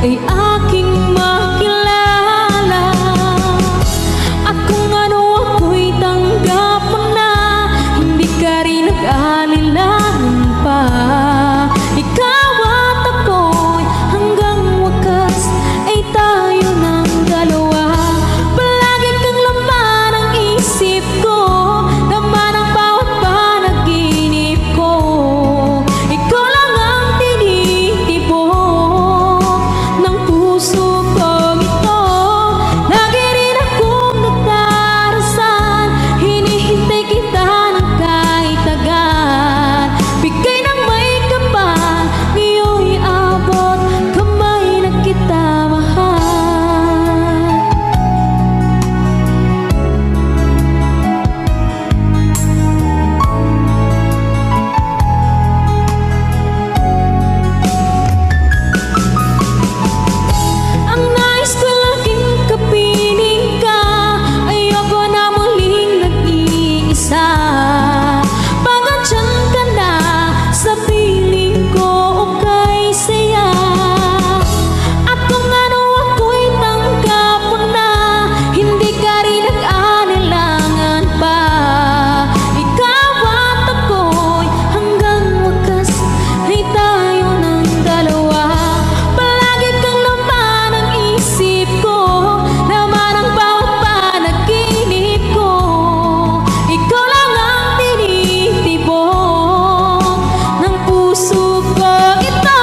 ay aking makilala. At kung ano ako'y tanggap mo na, hindi ka rin nag-alilangan pa. Ikaw at ako'y hanggang wakas ay tayo ng dalawa. Palagi kang laman ang isip ko, laman ang bawat panaginip ko. Ikaw lang ang tinitibok ng puso kong ito. Lagi rin akong nagdarasal, hinihintay kita ng kahit tagal. Bigay ng may kapal, ngayon'y abot kamay na kita mahal. Ang nais ko laging kapiling ka, ayoko na muling nag-iisa. Pagandyan ka na sa piling ko, okay saya. At kung ano ako'y tanggap mo na, hindi ka rin nag-anilangan pa. Ikaw at ako'y hanggang wakas ay tayo ng dalawa. Palagi kang laman ang isip ko, laman ang bawat panaginip ko. Ikaw lang ang tinitibok ng puso ko ito.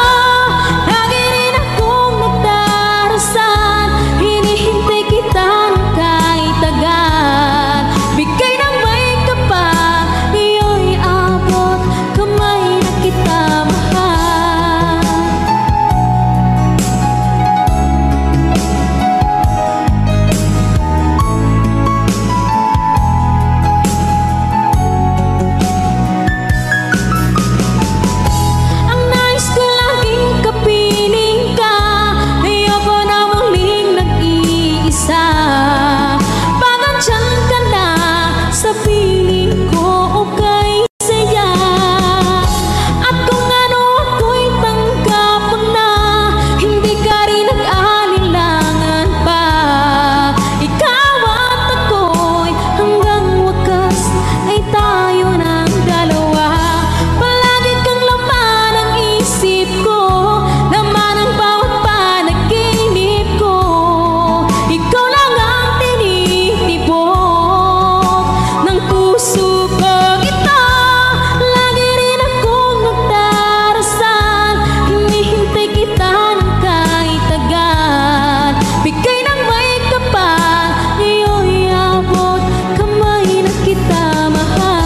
Lagi rin akong nagdarasal, hinihintay kita ng kahit tagal. Bigay ng may kapal, ngayon'y abot kamay na kita mahal. Ang nais ko laging kapiling ka, ayoko na muling nag-iisa. Pagandyan ka na sa piling ko, okay saya. At kung ano ako'y tanggap mo na, hindi ka rin nag-alilangan pa. Ikaw at ako'y hanggang wakas ay tayo ng dalawa. Palagi kang laman ang isip ko, laman ang bawat panaginip ko. Ikaw lang ang tinitibok ng puso kong ito. Lagi rin akong nagdarasal, hinihintay kita ng kahit tagal. Bigay ng may kapal, ngayon'y abot kamay na kita mahal.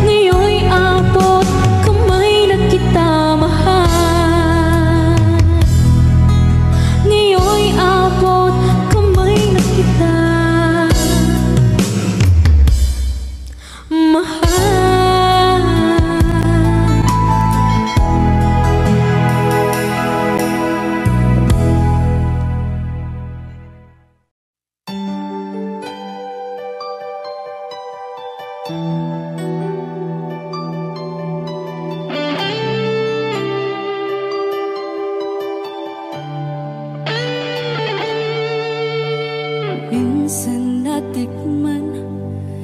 Ngayon'y abot kamay na kita mahal. Ngayon'y abot kamay na kita mahal. Minsan natikman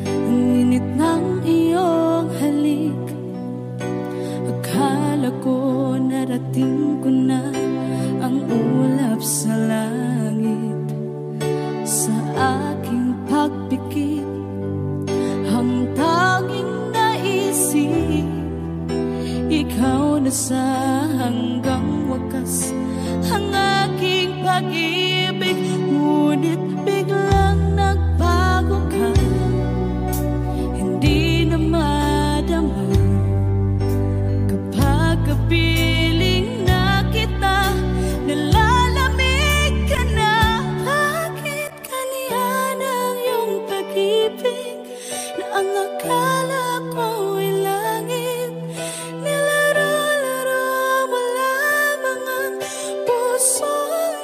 ang init ng iyong halik. Akala ko narating ko na ang ulap sa langit. Sa aking pagpikit, ang tanging naisip, ikaw na sa hanggang wakas ang aking pag-ibig. Ngunit biglang nagbago ka, hindi na madama kapag kapiling na kita. Nalalamig ka na, bakit kaniyan ang iyong pag-ibig na ang akala ko'y langit? Nilaro-laro mo lamang ang pusong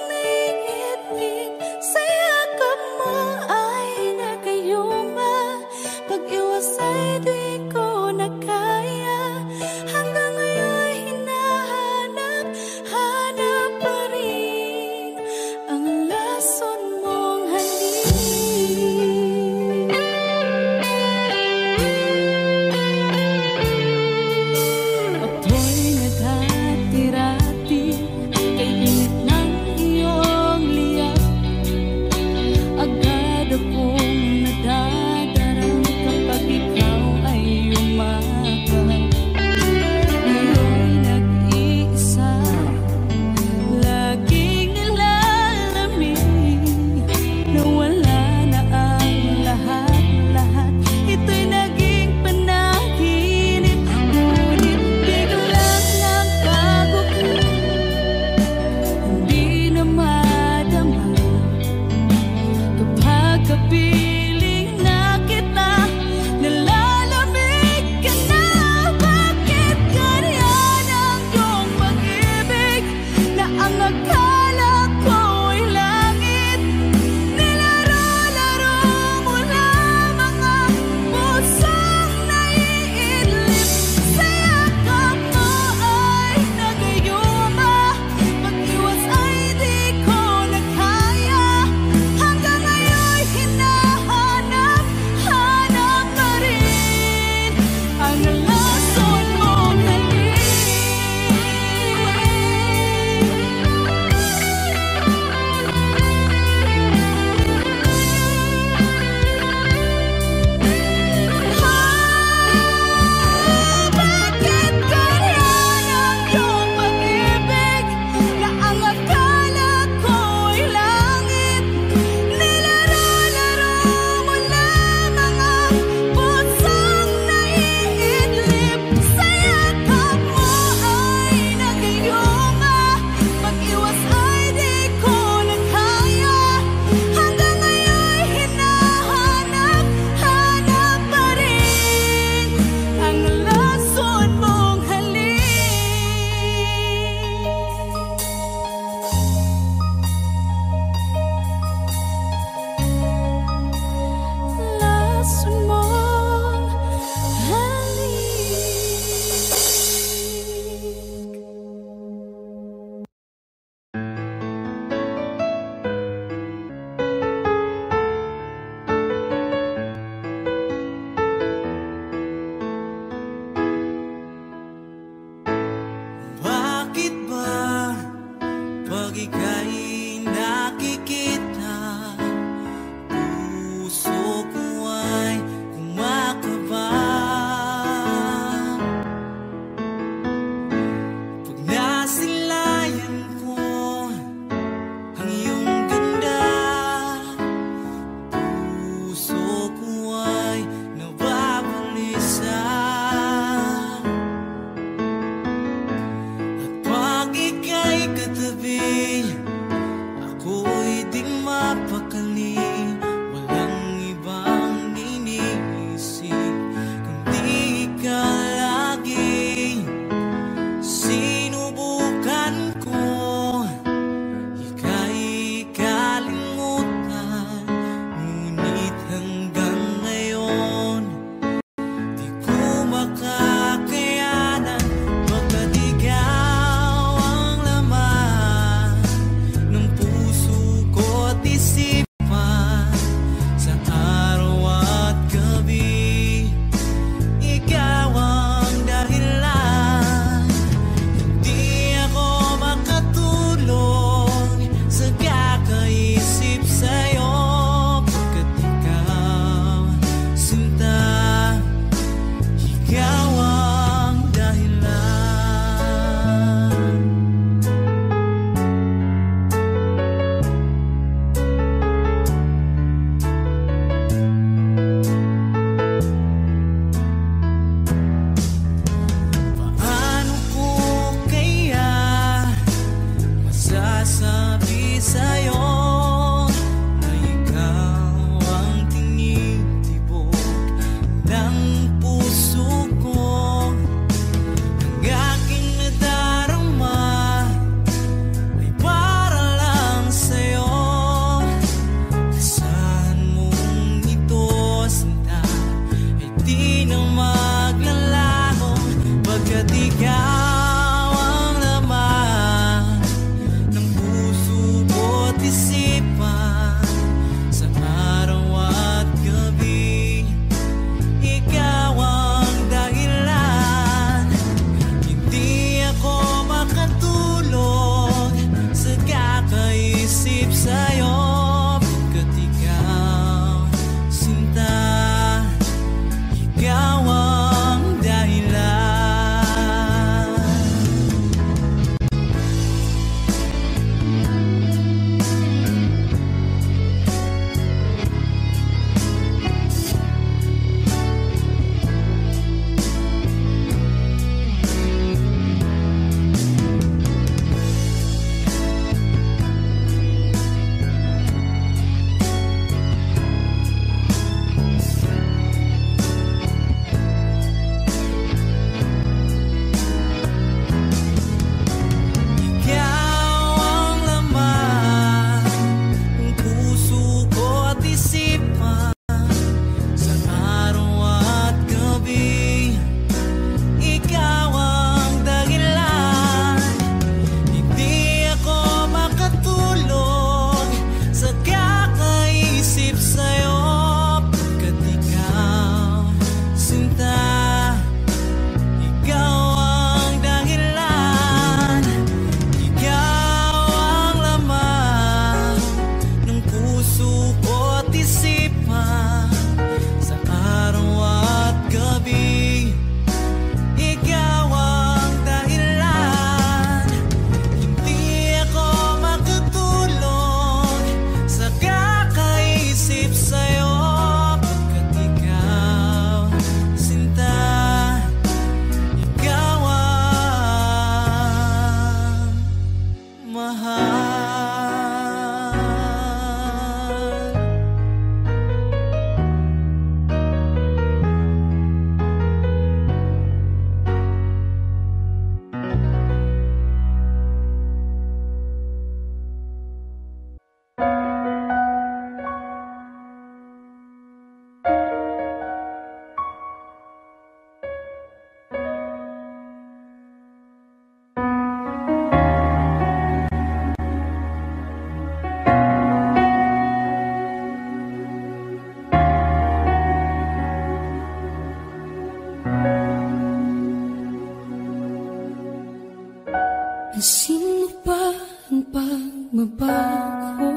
Sino ba ang pagbabago?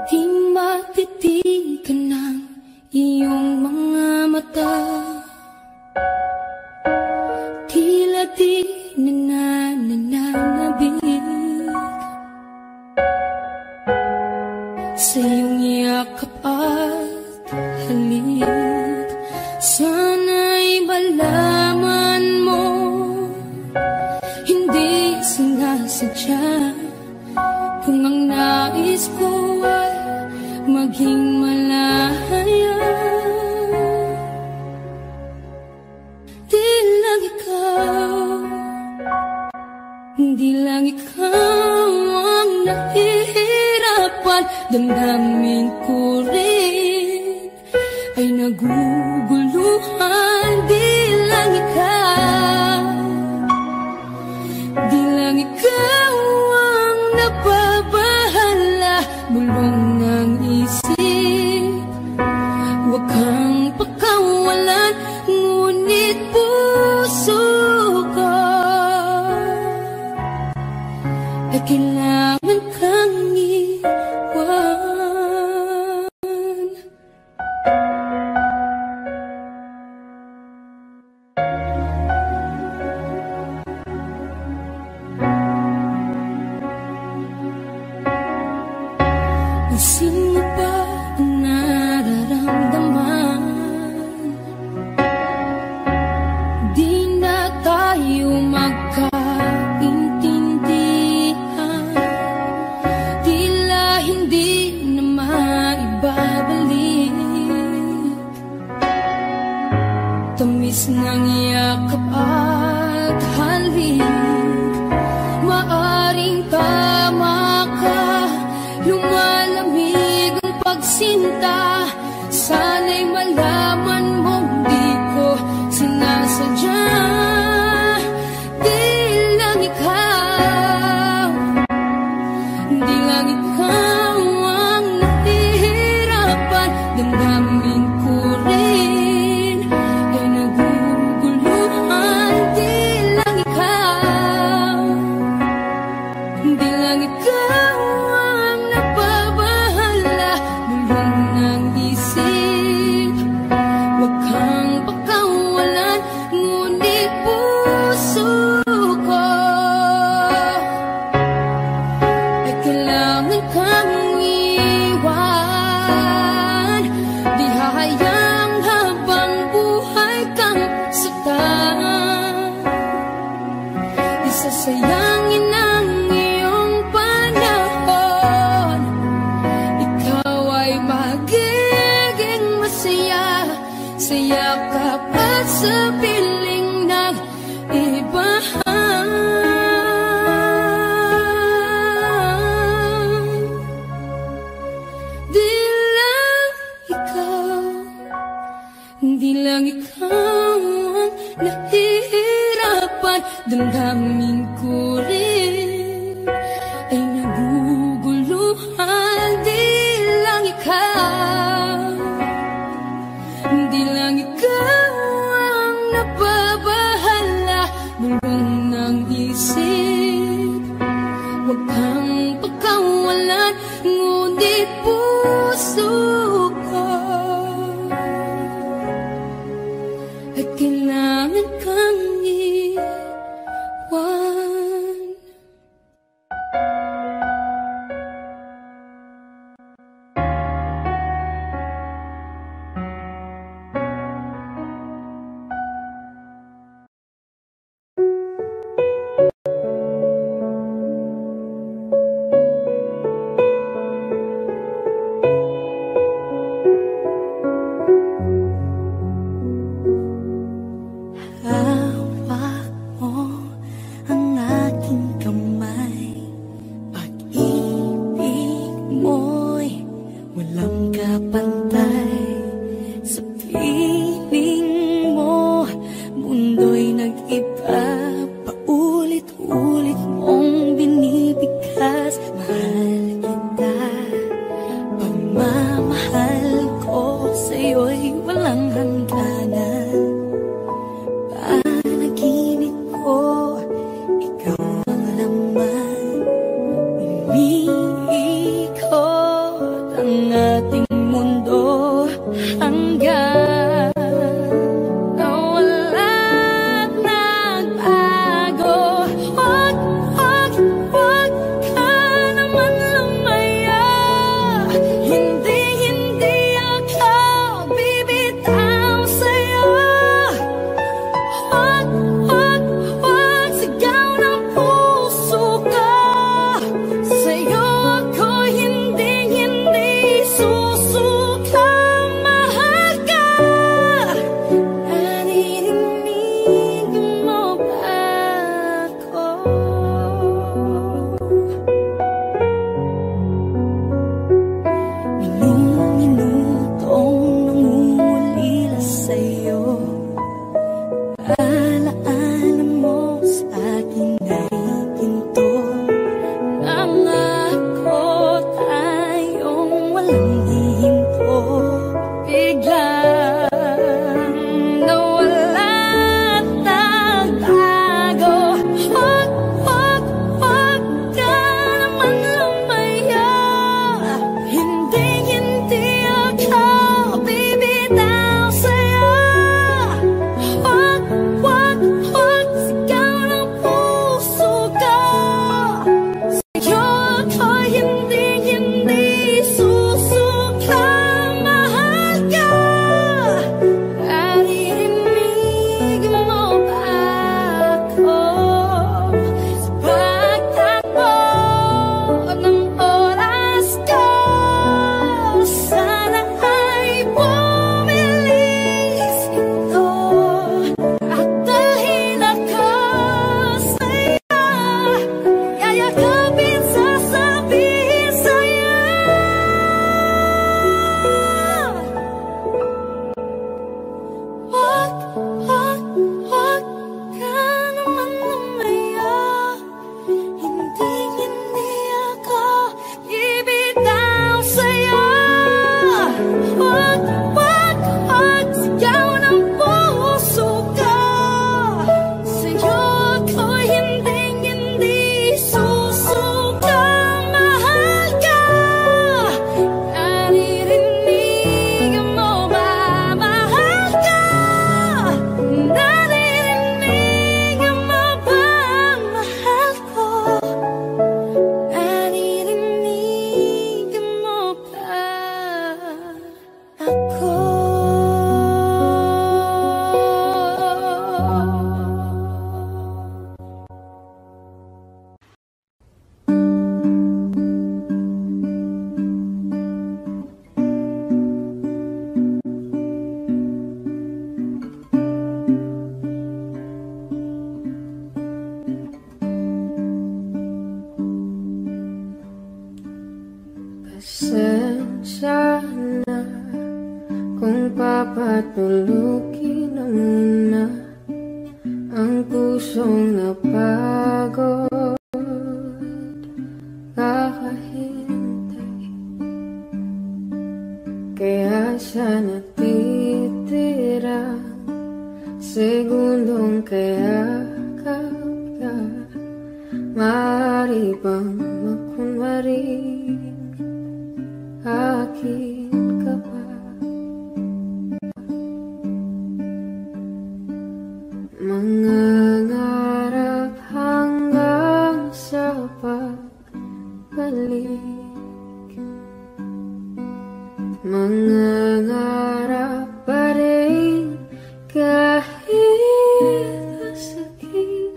Di matitigan ng iyong mga mata. Tila di nananabig sa iyong yakap at halik. Sana'y malaman mo, hindi sinasadya. Kung ang nais ko ay maging malaya, di lang ikaw, di lang ikaw ang nahihirapan. Damdamin ko rin ay naguguluhan. Di lang ikaw, di lang ikaw ang nababahala. Bulong ng isip, huwag kang pakawalan, ngunit puso ko ay kailangan kang iwan. Sino ba ang nararamdaman? Di na tayo magkaintindihan. Tila hindi na maibabalik tamis ng yakap at halik. Maaring tama ka, lumalamig ang pagsinta. Sana'y malaman mong di ko sinasadya. Di lang ikaw, di lang ikaw ang nahihirapan. Damdamin ko rin ay naguguluhan. Di lang ikaw, di lang ikaw ang nababahala. Bulong ng isip, huwag kang pakawalan, ngunit puso ko ay kailangan kang iwan. Di hahayang habang buhay kang saktan. Isasayangin ang iyong panahon. Ikaw ay magiging masaya sa yakap at sa piling ng ibahan. Di lang ikaw, di lang ikaw ang nahihirapan. Damdamin ko rin ay naguguluhan. Di lang ikaw, di lang ikaw ang nababahala. Bulong ng isip, huwag kang pakawalan, ngunit puso ko ay kailangan kang iwan. Hawak mo ang aking kamay. Pag-ibig mo'y walang kapantay. Sa piling mo, mundo'y nag-iba. Paulit-ulit mong binibigkas. Mahal kita, pagmamahal ko sa'yo'y walang hangganan. Panaginip ko Kung papatulugin na muna ang pusong napagod, kakahintay. Kaya sa natitirang segundong kayakap ka, maaari bang makunwaring akin ka pa? Mangangarap hanggang sa pagbalik, mangangarap pa rin kahit masakit.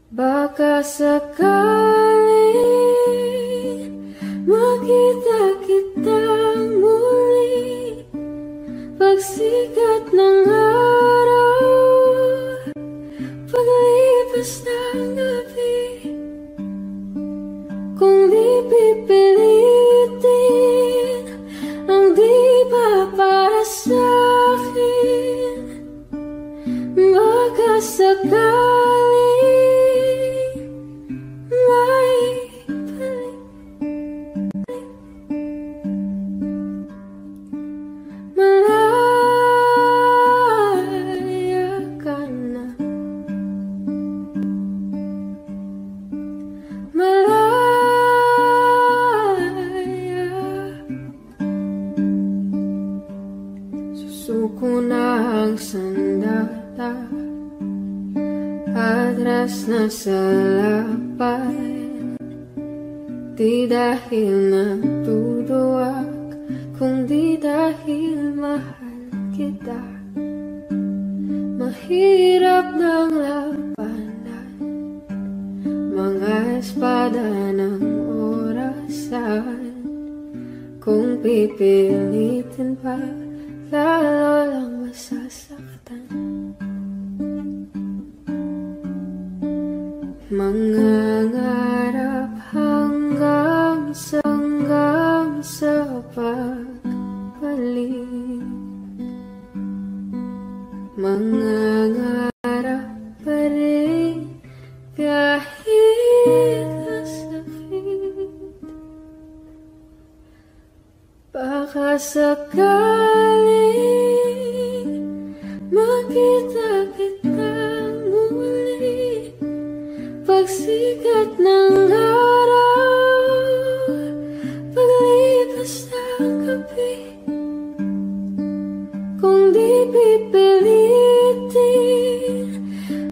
Baka sakaling makita kitang muli pagsikat ng araw, paglipas ng gabi. Kung di pipilitin ang di ba para sa'kin, baka sakaling may balik. Malaya ka na, malaya. Susuko na ang sandata, atras na sa lapay. Di dahil natuduwag, kundi dahil mahal kita. Mahirap ng labanan, mga espada ng orasan. Kung pipilitin pa, lalo lang masasaktan. Mangangarap hanggang sa pagbalik, mangangarap pa rin kahit masakit. Baka sakaling makita kitang muli pagsikat ng araw, paglipas ng gabi. Kung di pipilitin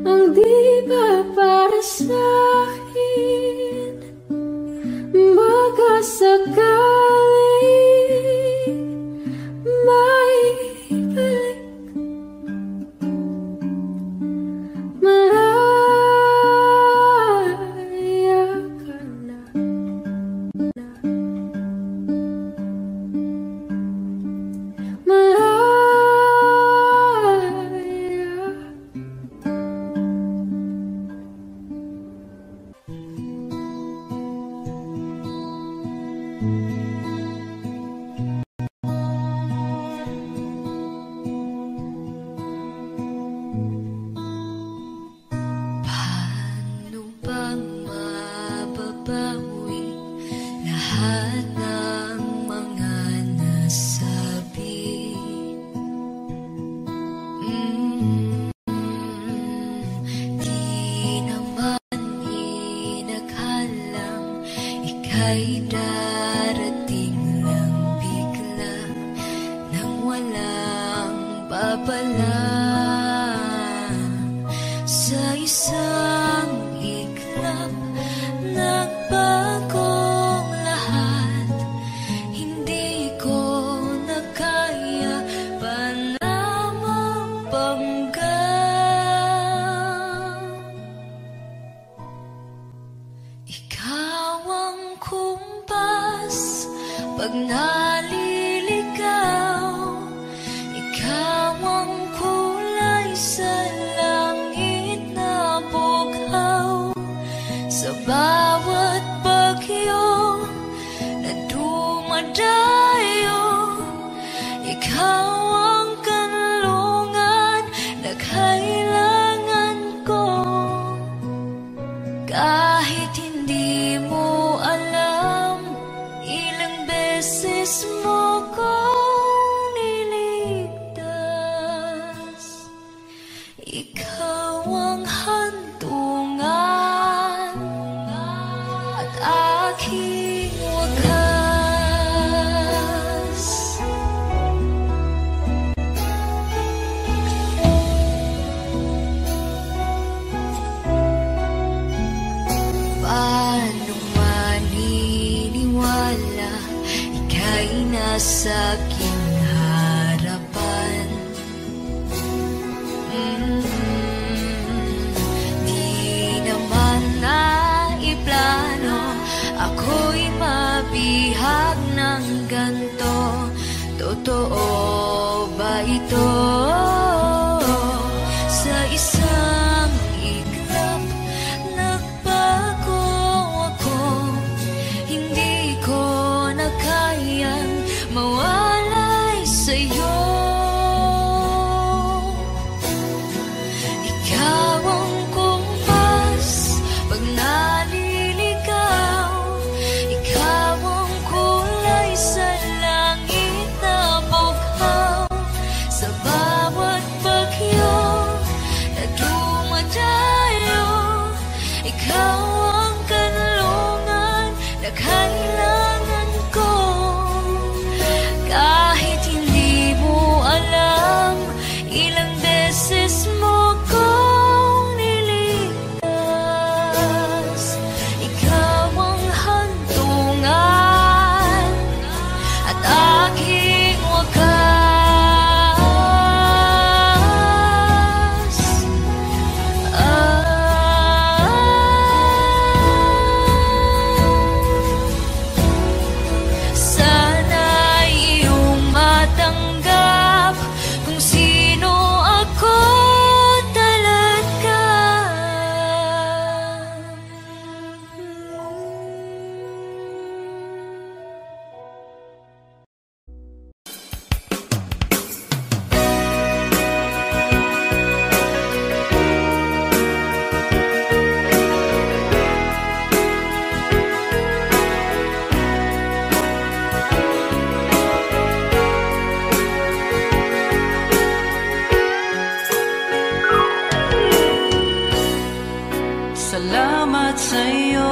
ang di ba para sa'kin, baka sakaling may balik. Malaya ka na, malaya. Paano bang mababawi lahat ng mga nasabi? Di naman inakhalang ika'y darating lang bigla nang walang babala. Sa isang iglap, nagbagong lahat. Hindi ko na kaya pa na mabangga. Ikaw ang kumpas pag naliligaw. Ikaw ang kulay sa langit na bughaw. Sa bawat bagyo sa aking harapan. Di naman naiplano ako'y mabihag ng ganto. Totoo ba ito? Sa isang iglap nagbago ako. Hindi ko na kayang mawalay sa'yo. Ikaw ang kumpas pag naliligaw. Ikaw ang kulay sa langit na bughaw. Sa bawat bagyo na dumadayo, ikaw ang kanlungan na kailangan ko. Kahit hindi mo alam, ilang beses mo kong niligtas. Ikaw ang hantungan at aking wakas. Sana'y iyong matanggap kung sino ako talaga. Salamat sa'yo,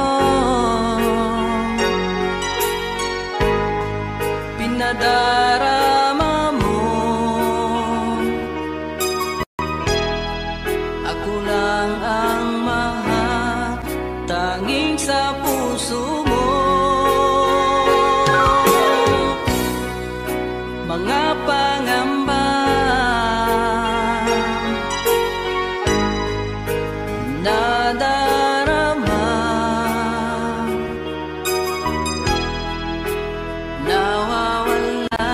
pinadarama mo. Ako lang ang mahatanging sa puso mo. Mga pangamba nadarama, nawawala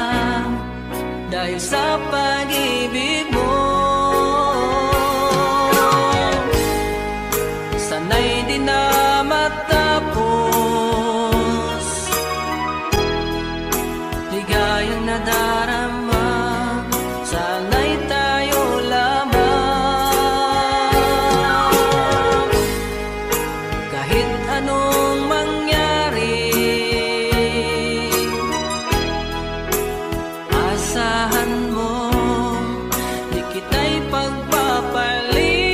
dahil sa pag-ibig mo. Sana'y di na matapos, ligayang nadarama. Sana'y tayo lamang. Kahit anong mangyari, asahan mo, di kita'y pagpapalit.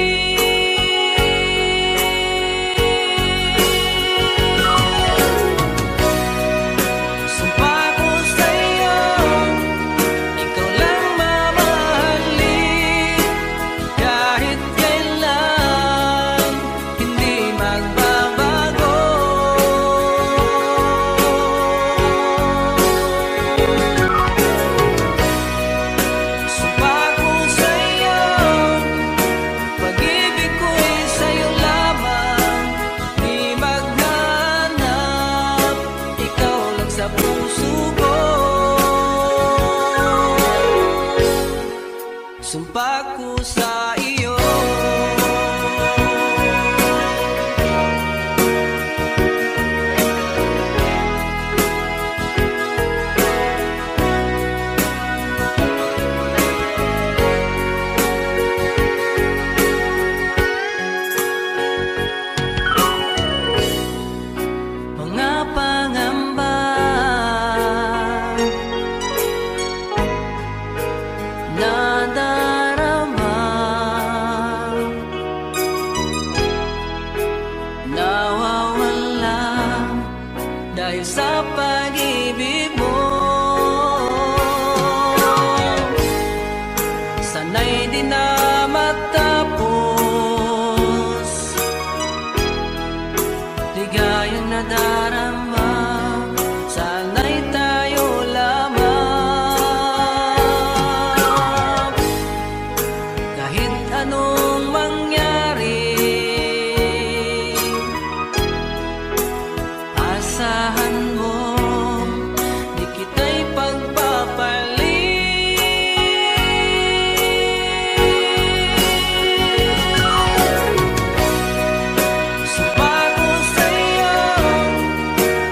Sumpa ko sa'yo, ikaw lang mamahalin. Kahit kailan, hindi magbabago. Sumpa ko sa'yo, pag-ibig ko'y sa'yo lamang. Di maghanap, ikaw lang sa puso ko. Sumpa ko sa iyo. Mga pangamba nadarama, nawawala dahil sa pag-ibig mo. Sana'y di na matapos, ligayang nadarama. Sana'y tayo lamang. asahan mo, di kita'y pagpapalit. Sumpa ko sa'yo,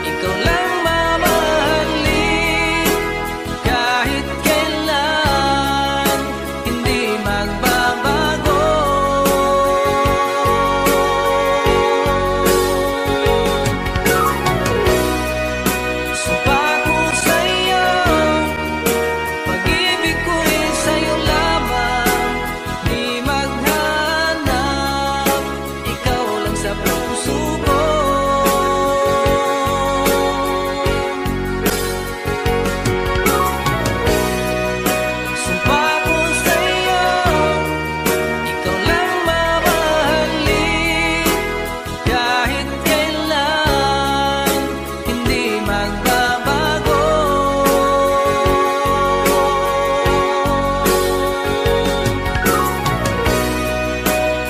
ikaw lang mamahalin, kahit kailan hindi magbabago. Sumpa ko sa'yo, pag-ibig ko'y sa'yo lamang, di maghanap, ikaw lang sa puso ko. Sumpa ko sa'yo, ikaw lang mamahalin, kahit kailan hindi magbabago.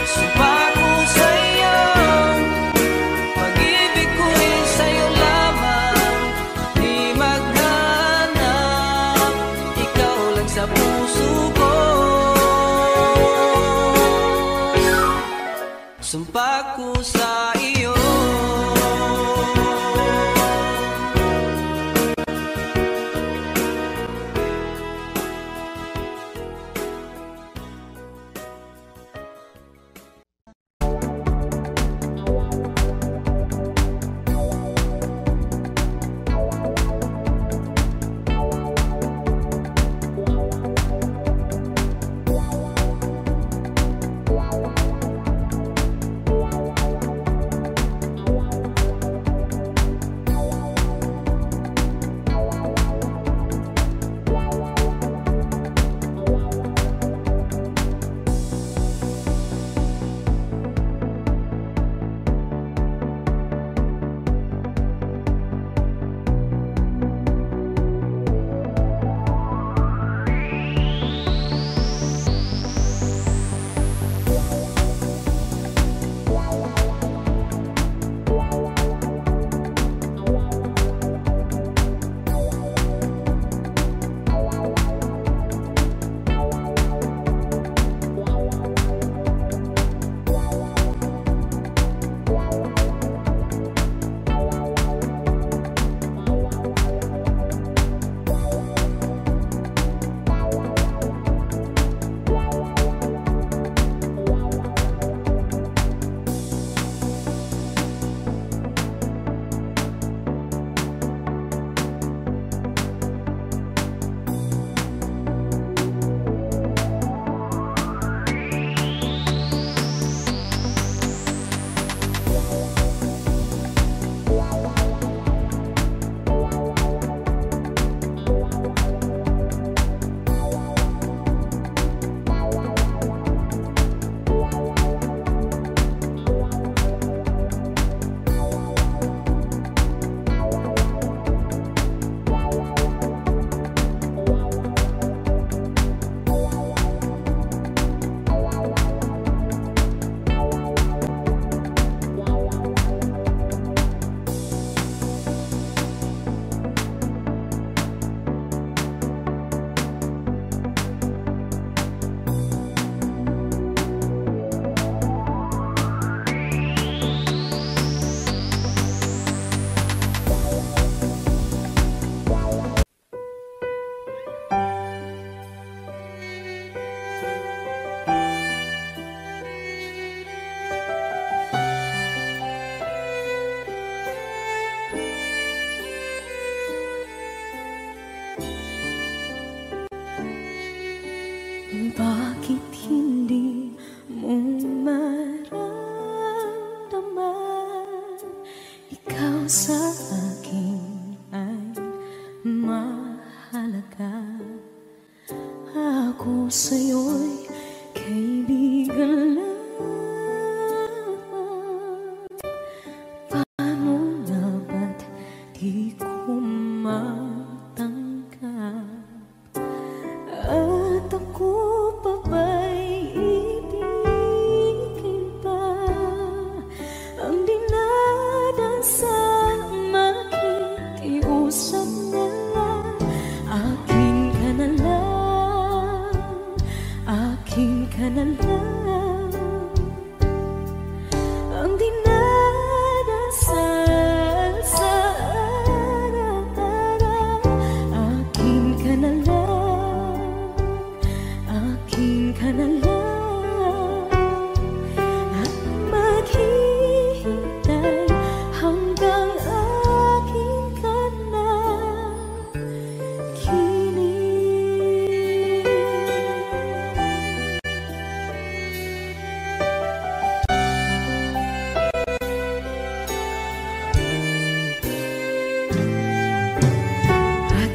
Sumpa ko sa'yo, pag-ibig ko'y sa'yo lamang, di maghanap, ikaw lang sa puso ko. Sumpa ko sa iyo. Bakit hindi mo maramdaman ikaw sa akin ay mahalaga? Ako sa'yo'y kaibigan lamang. Paano nga ba't di ko matanggap? At ako pa ba'y ibigin pa ang dinadasama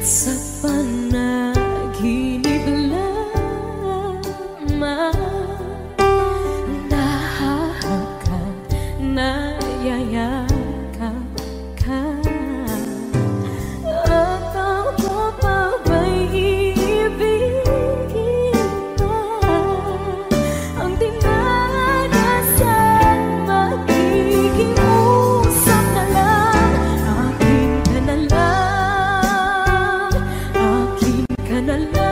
sa panaginip lamang, nahahangkan, nayayakap ka, at ako pa ba'y iibigin pa? Ang dinadasan, makikiusap na lang. Akin ka na lang, akin ka na lang.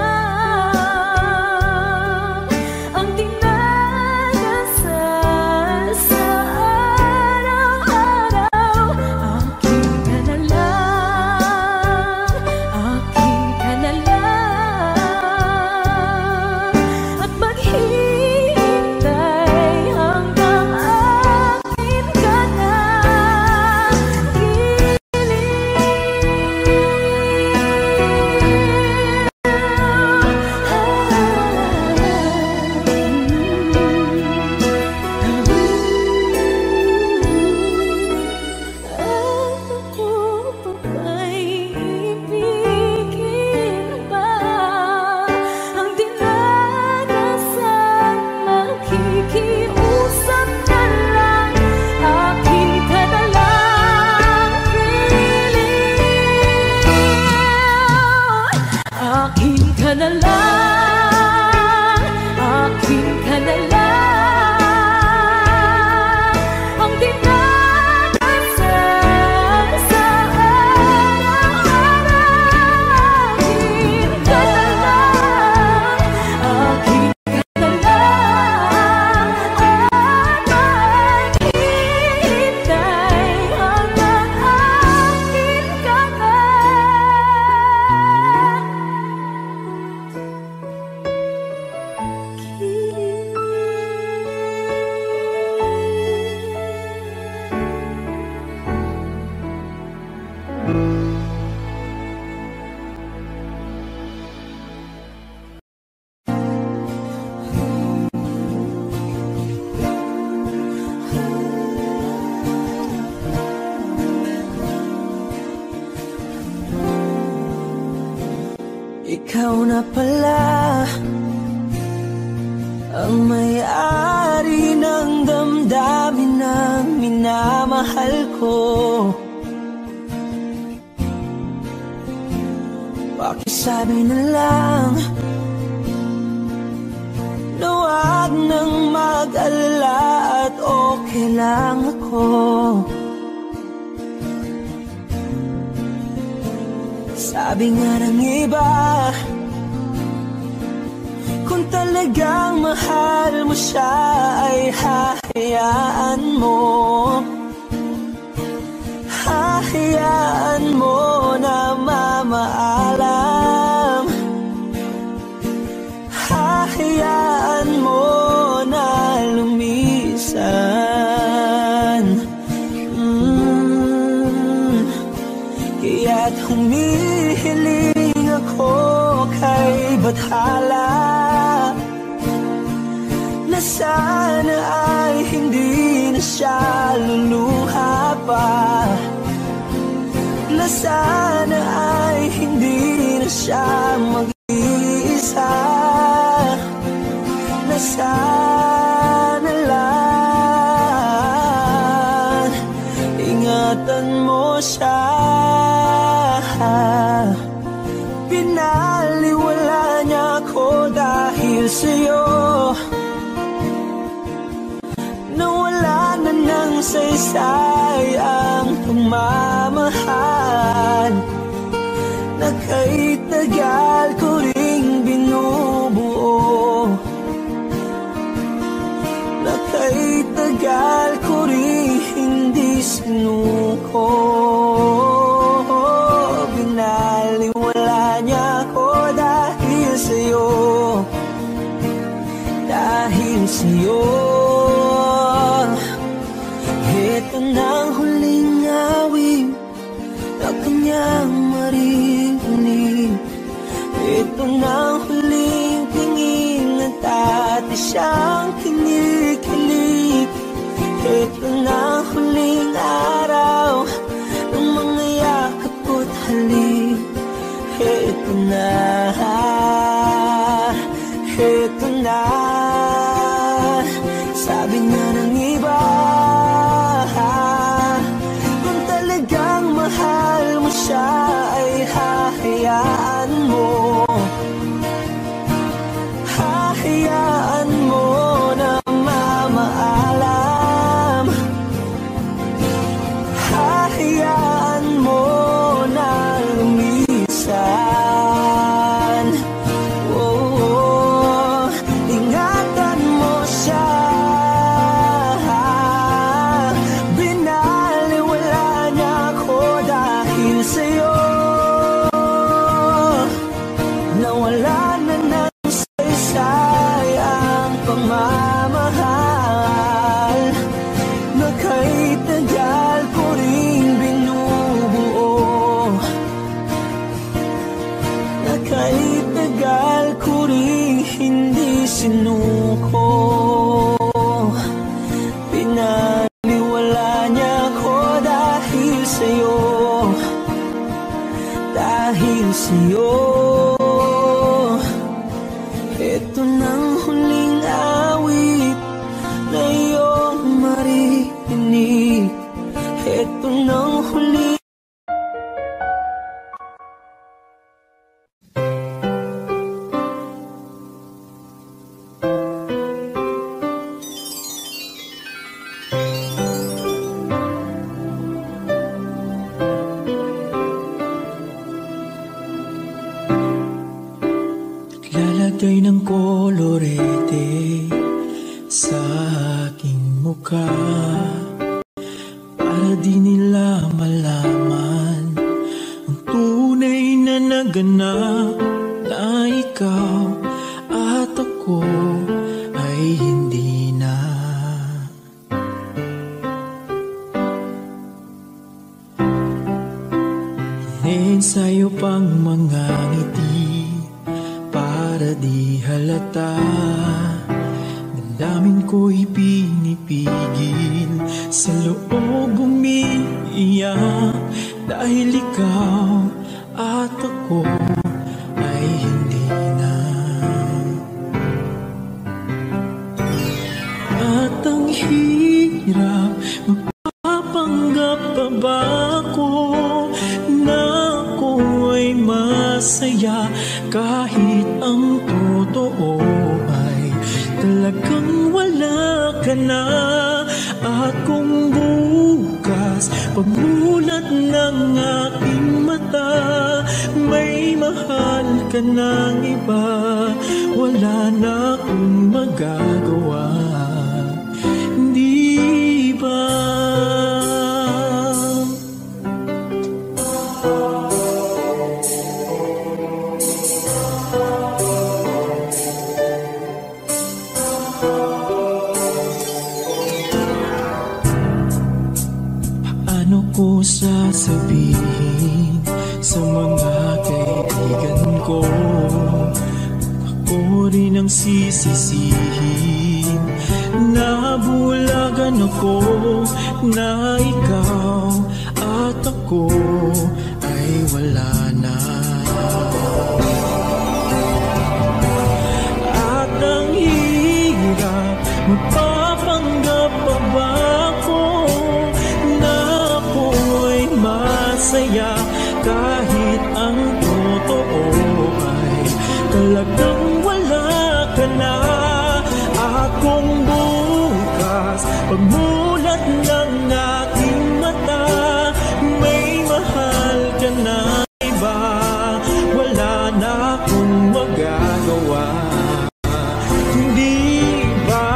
Ang dinadasal sa araw-araw. Akin ka na lang, akin ka na lang. At maghihintay hanggang akin ka na ako pa ba'y ibigin pa? Ang dinadasan, makikiusap na lang. Akin ka na lang, akin ka na lang, akin ka na lang. Ang dinadasal sa araw-araw. Akin ka na lang, akin ka na lang. At maghihintay hanggang akin ka na. Ikaw na pala ang may-ari ng damdamin ng minamahal ko. Pakisabi na lang na huwag nang mag-alala at okay lang ako. Sabi nga ng iba, kung talagang mahal mo siya ay hahayaan mo. Hahayaan mo na mamaalam. Hahayaan mo na lumisan. Kaya't humihiling ako kay Bathala na sana ay hindi na siya luluha pa, na sana ay hindi na siya mag-iisa, na sana lang ingatan mo siya. Pinaliwala niya ako dahil sa'yo, nawala na ng saysay ang pagmamahal na kahit tagal ko ring binubuo, na kahit tagal ko ring hindi sinuko. Binaliwala niya ako dahil sa'yo, dahil sa'yo. Ito na ang huling awit na kanyang maririnig. Ito na ang huling tingin at dati siyang kinikilig. Ito na ang huling araw ng mga yakap ko't halik. siya ay hahayaan mo. Hahayaan mo na mamaalam. Hahayaan mo na lumisan. Oh, ingatan mo siya. Binaliwala niya ako dahil sa'yo. Nawala na ng saysay ang pagmamahal na kay tagal ko rin binubuo. Na kay tagal ko rin hindi sinuko. Pinaniwala niya ko dahil sa'yo. Dahil sa'yo. Ito nang huling awit na iyong maririnig. Ito nang huling. Lalagay ng kolorete sa aking mukha para di nila malaman ang tunay na naganap na ikaw at ako ay hindi na. Iniensayo pang mga ngiti para di halata. Damdamin ko'y pinipigil sa loob umiiyak dahil ikaw at ako ay hindi na. At ang hirap, magpapanggap pa ba ako na ako ay masaya kahit ang totoo ay talagang wala ka na. At kung bukas pagmulat ng aking mata may mahal ka ng iba, wala na akong magagawa, di ba? Ko sasabihin sa mga kaibigan ko, ako rin ang sisisihin. Nabulagan ako na ikaw at ako ay wala na. At ang hirap, magpapanggap pa ba ako masaya kahit ang totoo ay talagang wala ka na. At kung bukas pagmulat ng aking mata may mahal ka na iba, wala na akong magagawa, hindi ba?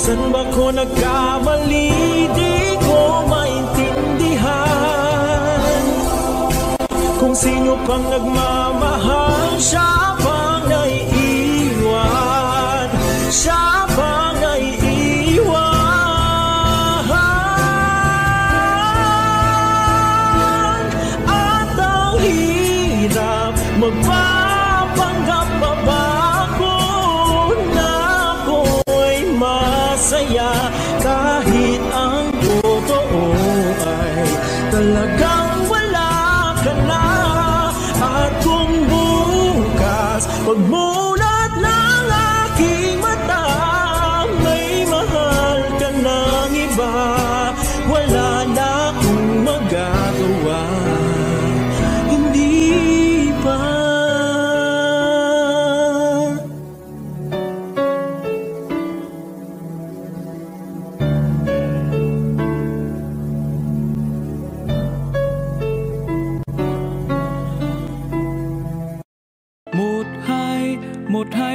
San ba ko nagkamali? Di ko maintindihan kung sino pang nagmamahal, siya pang naiiwan, siya pang naiiwan. At ang hirap, magpapanggap pa ba ako na ako'y masaya kahit ang totoo ay talagang wala ka na. At kung bukas pagmulat ng aking mata may mahal ka ng iba, wala na akong magagawa,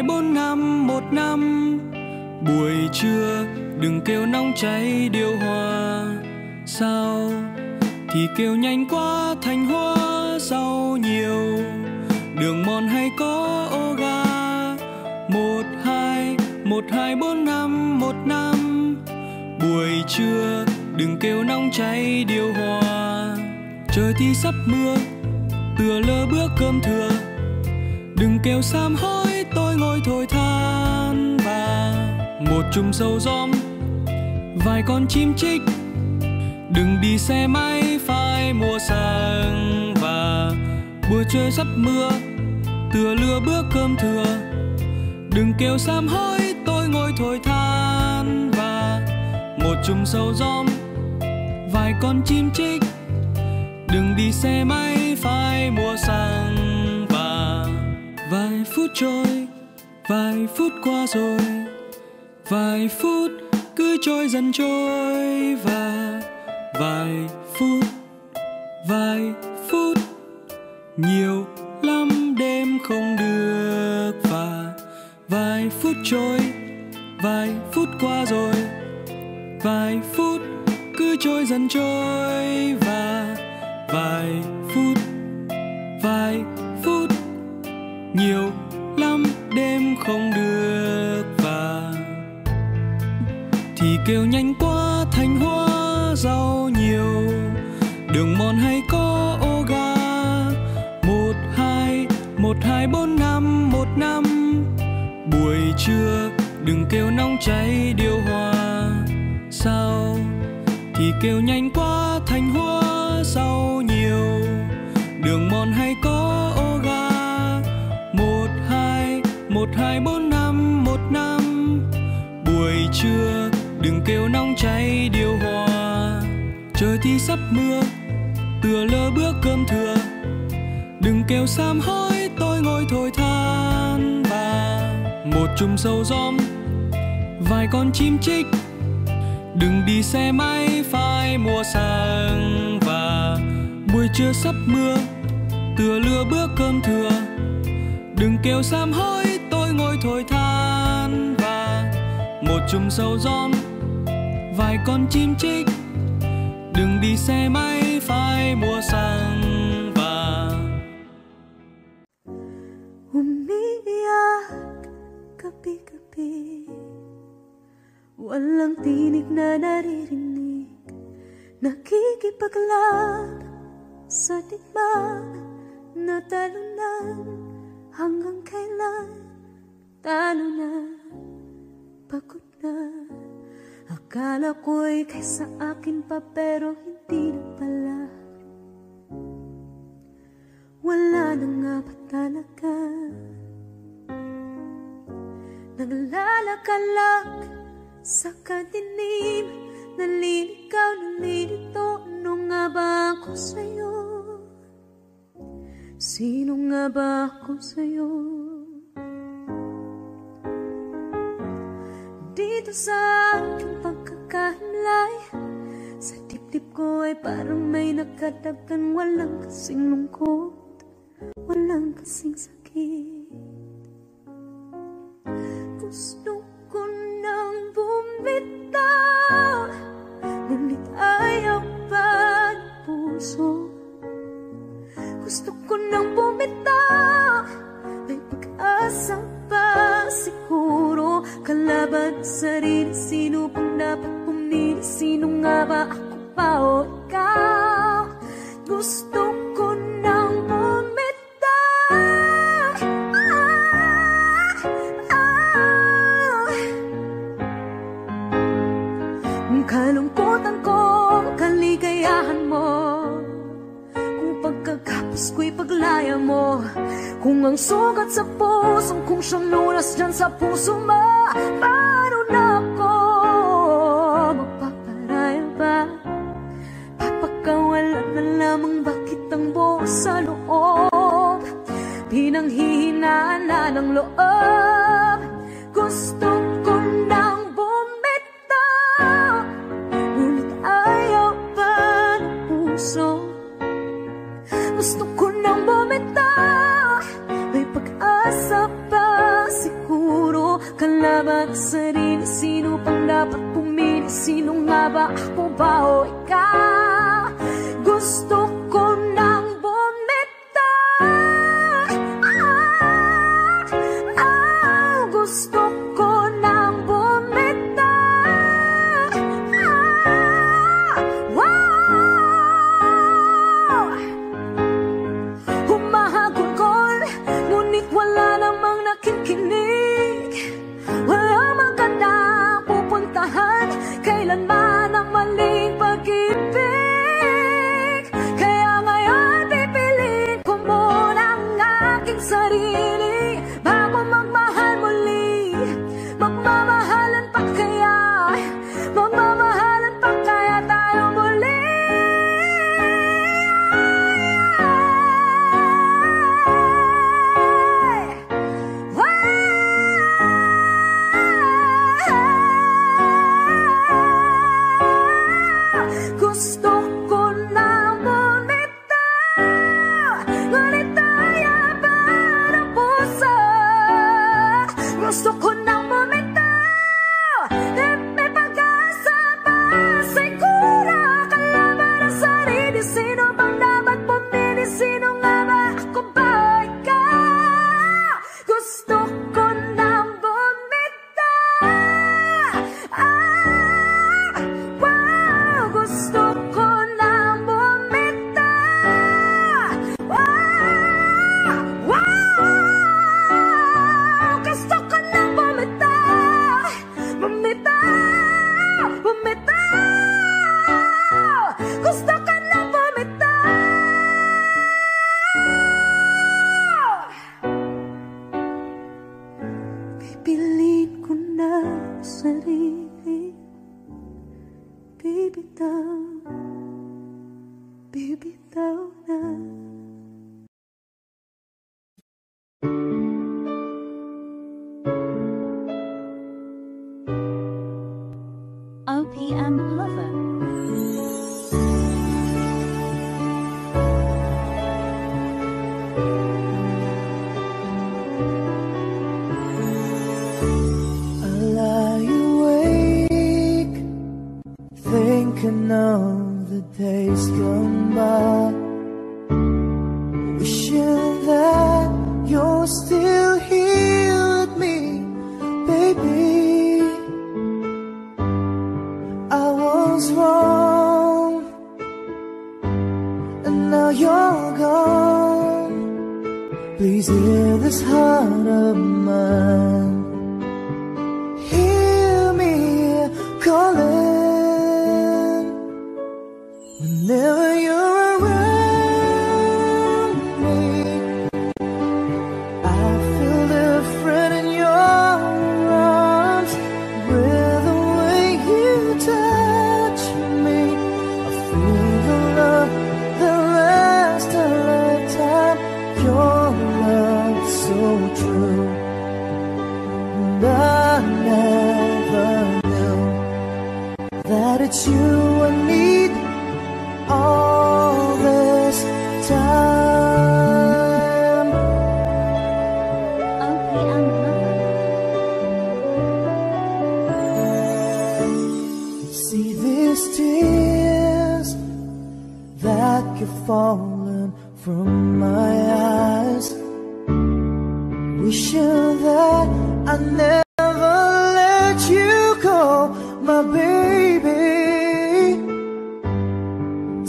2, 4, 5, 1 năm. Buổi trưa đừng kêu nóng cháy điều hòa. Sao thì kêu nhanh quá thành hoa rau nhiều. Đường mòn hay có ô ga. 1, 2, 1, 2, 4, 5, 1 năm. Buổi trưa đừng kêu nóng cháy điều hòa. Trời thì sắp mưa, tựa lơ bữa cơm thừa. Đừng kêu sám hối tôi ngồi thổi than. Và một chùm sầu gióm, vài con chim chích. Đừng đi xe máy phai mùa sáng. Và buổi trời sắp mưa, tựa lưa bữa cơm thừa. Đừng kêu sám hối tôi ngồi thổi than. Và một chùm sầu gióm, vài con chim chích. Đừng đi xe máy phai mùa sáng. Và vài phút trôi, vài phút qua rồi. Vài phút cứ trôi dần trôi. Và vài phút nhiều lắm đêm không được. Và vài phút trôi, vài phút qua rồi. Vài phút cứ trôi dần trôi. Và vài phút nhiều lắm đêm không được. Và thì kêu nhanh quá thành hoa rau nhiều. Đường mòn hay có ô ga. 1, 2, 1, 2, 4, 5, 1 năm. Buổi trưa đừng kêu nóng cháy điều hòa. Sao thì kêu nhanh quá thành hoa rau nhiều. Đường mòn hay có ô ga. 1, 2, 1, 2, 4, 5, 1 năm. Buổi trưa đừng kêu nóng cháy điều hòa. Trời thì sắp mưa, tựa lơ bữa cơm thừa. Đừng kêu sám hối tôi ngồi thổi than. Và một chùm sầu gióm, vài con chim chích. Đừng đi xe máy phai mùa sáng. Và buổi trưa sắp mưa, tựa lưa bữa cơm thừa. Đừng kêu sám hối tôi ngồi thổi than. Và một chùm sầu gióm, vài con chim chích. Đừng đi xe máy phai mùa sáng. Và umiiyak gabi-gabi, walang tinig na naririnig. Nakikipaglab sa digmaan na talunan. Hanggang kailan talo na, pagod na. Akala ko'y kaysa akin pa pero hindi na pala. Wala na nga ba talaga? Naglalakalag sa kadilim. Naliligaw, nalilito. Ano nga ba ako sa'yo? Sino nga ba ako sa'yo? Dito sa aking pagkakahinlay, sa dibdib ko ay parang may nakadagan. Walang kasing lungkot, walang kasing sakit. Gusto ko nang bumitaw, ngunit ayaw pa ng puso. Gusto ko nang bumitaw, may pag-asa pa siguro. Kalaban sa sarili, sino bang dapat pumili? Sino nga ba, ako pa o ikaw? Gusto ko nang bumitaw. Kalungkutan ko, kaligayahan mo. Kung pagkagapos ko'y paglaya mo. Kung ang sugat sa pusong, kung siyang lunas dyan sa puso mo. Paano na ako magpaparaya ba? Papakawalan na lamang, bakit ang buo sa loob? Pinanghihinaan na ng loob. Gusto ko nang bumitaw, ngunit ayaw pa ng puso. Gusto ko nang bumitaw, may pag-asa pa siguro. nga ba ang sarili? Sino pang dapat pumili? Sino nga ba, ako ba o ikaw? Gusto ko nang bumitaw. Gusto ko nang bumitaw. Humahagulgol, ngunit wala namang nakikinig. Walang magandang pupuntahan, kailanman ang maling pag-ibig. Kaya ngayon pipiliin ko muna ang aking sarili bago magmahal muli. Magmamahalan pa kaya? Magmamahalan pa kaya tayo muli? Gusto ko nang bumitaw, ngunit ayaban ang puso. Gusto ko nang bumitaw, at may pag-asa pa. Siguro kalaban ang sarili. Sino bang dapat pumili? Sino nga ba, ako ba o ikaw? Gusto ko nang bumitaw. Gusto ko nang bumitaw. Gusto ko nang bumitaw. Bumitaw, bumitaw. Gusto ko nang bumitaw. Pipiliin ko na sarili. Bibitaw, bibitaw na. OPM Lover. I lie awake, thinking of the days gone by, wishing that you're still here with me, baby. I was wrong, and now you're gone. Please hear this heart of mine. Hear me calling. Whenever you're around me, I feel different in your arms. With the way you touch me, I feel the love that lasts a lifetime. Your love so true, and I never knew that it's you I need all this time. OPM Lover. See these tears that keep falling from my eyes, wishing that I never let you go, my baby.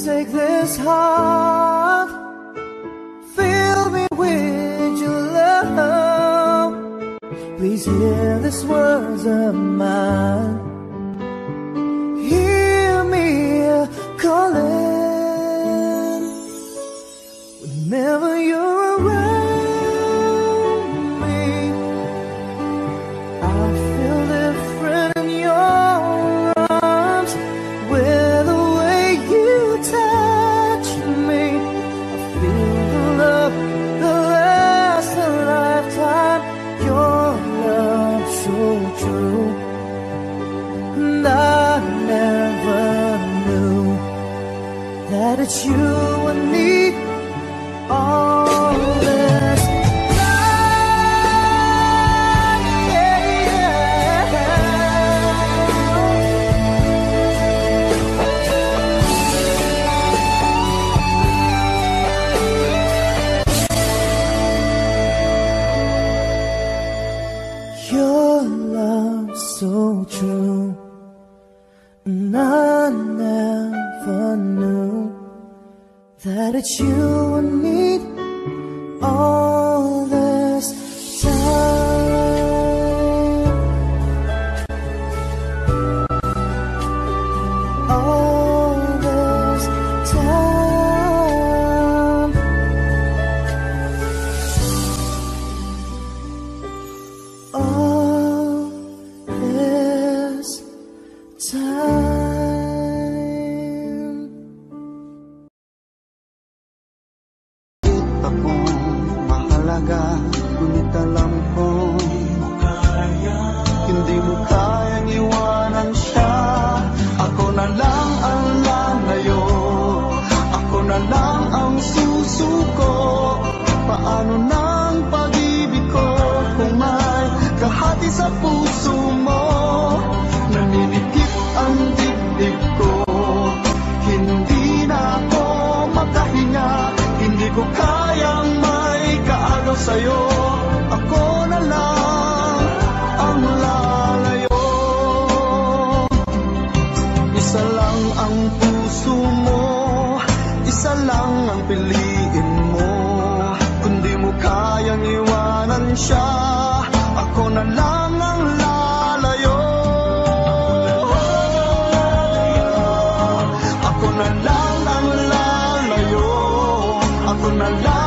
Take this heart, fill me with your love. Please hear these words of mine. Hear me calling. Whenever you're around me, I feel different in your arms. With the way you touch me, I feel the love that lasts a lifetime. Your love so true, and I never knew that it's you I need all this time. Yeah, yeah. that you would need all this time, all this time, all this time. Ngunit alam ko hindi mo kayang iwanan siya. Ako na lang ang lalayo, ako na lang ang susuko. Paano nang pag-ibig ko kung may kahati sa puso mo? Naninikip ang dibdib ko, hindi na ako makahinga. Hindi ko kayang kaagaw sa'yo, ako na lang ang lalayo. Isa lang ang puso mo, isa lang ang piliin mo. Kung di mo kayang iwanan siya, ako na lang ang lalayo. Ako na lang ang lalayo, ako na lang